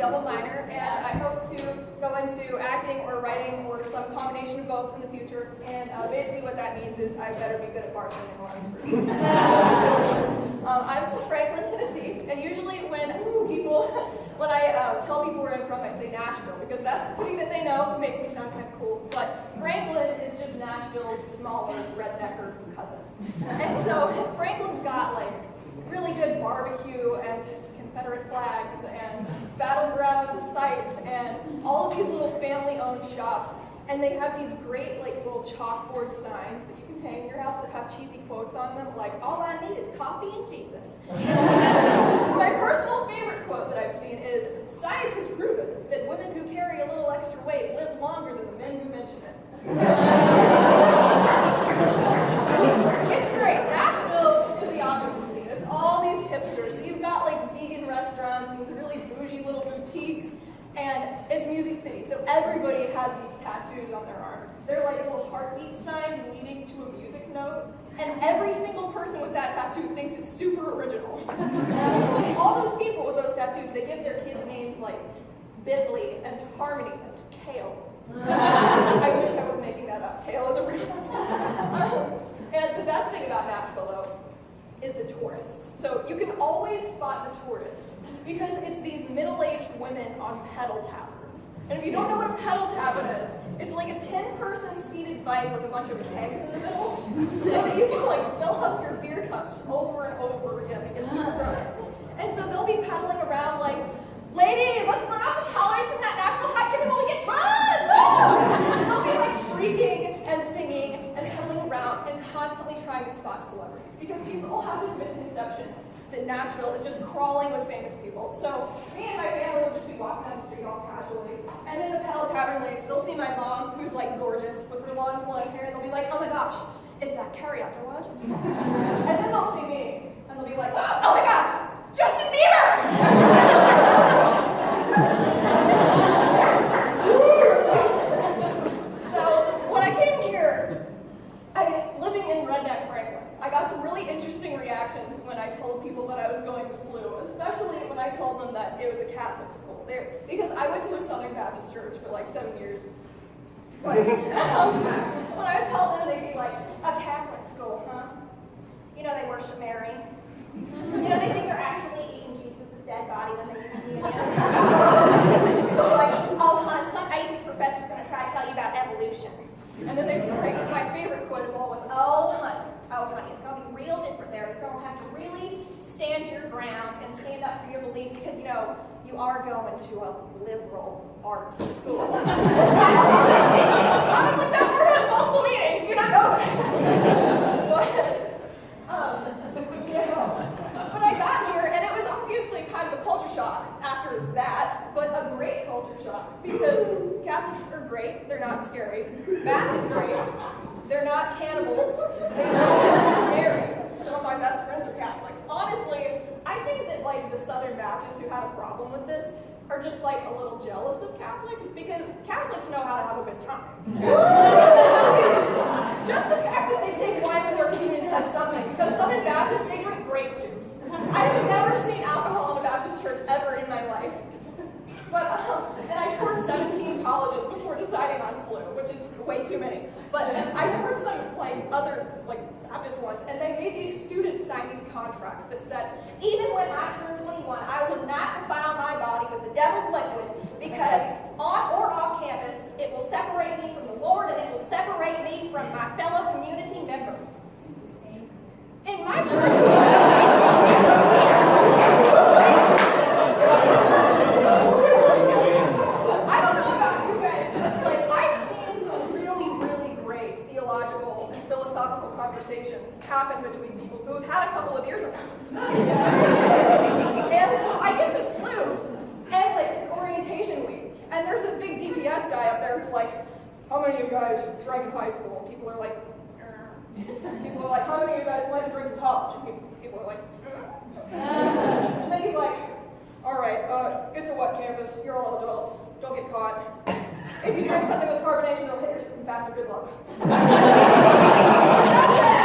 double minor, and I hope to go into acting or writing or some combination of both in the future. And basically what that means is I better be good at bartending while I'm screwed. I'm from Franklin, Tennessee, and usually when I tell people where I'm from, I say Nashville, because that's the city that they know. It makes me sound kind of cool. But Franklin is just Nashville's smaller, rednecker cousin. And so Franklin's got like really good barbecue and Confederate flags and battleground sites and all of these little family-owned shops. And they have these great like little chalkboard signs that you can hang in your house that have cheesy quotes on them, like, all I need is coffee and Jesus. My personal favorite quote that I've seen is, science has proven that women who carry a little extra weight live longer than the men who mention it. It's great. Nashville is the opposite scene. It's all these hipsters. So you've got like vegan restaurants and these really bougie little boutiques, and it's Music City. So everybody has these tattoos on their arm. They're like little heartbeat signs leading to a music note, and every single person with that tattoo thinks it's super original. All those people with those tattoos, they give their kids names like Bentley and Harmony and Kale. I wish I was making that up. Kale is a real one. And the best thing about Nashville, though, is the tourists. So you can always spot the tourists because it's these middle-aged women on pedal taverns. And if you don't know what a pedal tavern is, it's like a 10-person seated bike with a bunch of kegs in the middle, so that you can like fill up your beer cups over and over again to get super drunk. And so they'll be pedaling around like, ladies, let's burn off the calories from that Nashville hot chicken while we get drunk! They'll be like shrieking and singing and pedaling around and constantly trying to spot celebrities, because people have this misconception that Nashville is just crawling with famous people. So me and my family will just be walking down the street all casually, and then the pedal tavern ladies, they'll see my mom, who's like gorgeous with her long flowing hair, and they'll be like, oh my gosh, is that Carrie Underwood? And then they'll see me, and they'll be like, oh my god, Justin Bieber! So when I came here, living in redneck Franklin, I got some really interesting reactions when I told people that I was going to SLU, especially when I told them that it was a Catholic school there, because I went to a Southern Baptist church for like 7 years. But when I told them, they'd be like, a Catholic school, huh? You know, they worship Mary. You know, they think they're actually eating Jesus' dead body when they do communion. They're like, oh, hon, some atheist professor's going to try to tell you about evolution. And then they like, my favorite quote of all was, oh, honey, it's going to be real different there. You're going to have to really stand your ground and stand up for your beliefs because, you know, you are going to a liberal arts school. I was like, that word has multiple meanings. Do you not know that? But I got here, and it was obviously kind of a culture shock after that, but a great culture shock, because Catholics are great, they're not scary. Mass is great, they're not cannibals, they don't marry. Some of my best friends are Catholics. Honestly, I think that like the Southern Baptists who had a problem with this are just like a little jealous of Catholics, because Catholics know how to have a good time. Just the fact that they take wine with their communion says something, because Southern Baptists, they drink grape juice. I've never seen alcohol in a Baptist church ever in my life. But, and I toured 17 colleges before deciding on SLU, which is way too many. But I toured some other Baptist ones, and they made these students sign these contracts that said, even when I turn 21, I will not defile my body with the devil's liquid, because on or off campus, it will separate me from the Lord, and it will separate me from my fellow community members. In my I don't know about you guys, but I've seen some really, really great theological and philosophical conversations happen between people who have had a couple of years of this. And so I get to SLU, and it's orientation week, and there's this big DPS guy up there who's like, how many of you guys drank in high school? And people are like, people are like, how many of you guys plan to drink in college? And people are like, and then he's like, all right, it's a wet campus. You're all adults. Don't get caught. If you drink something with carbonation, it'll hit your system faster. Good luck. That's it.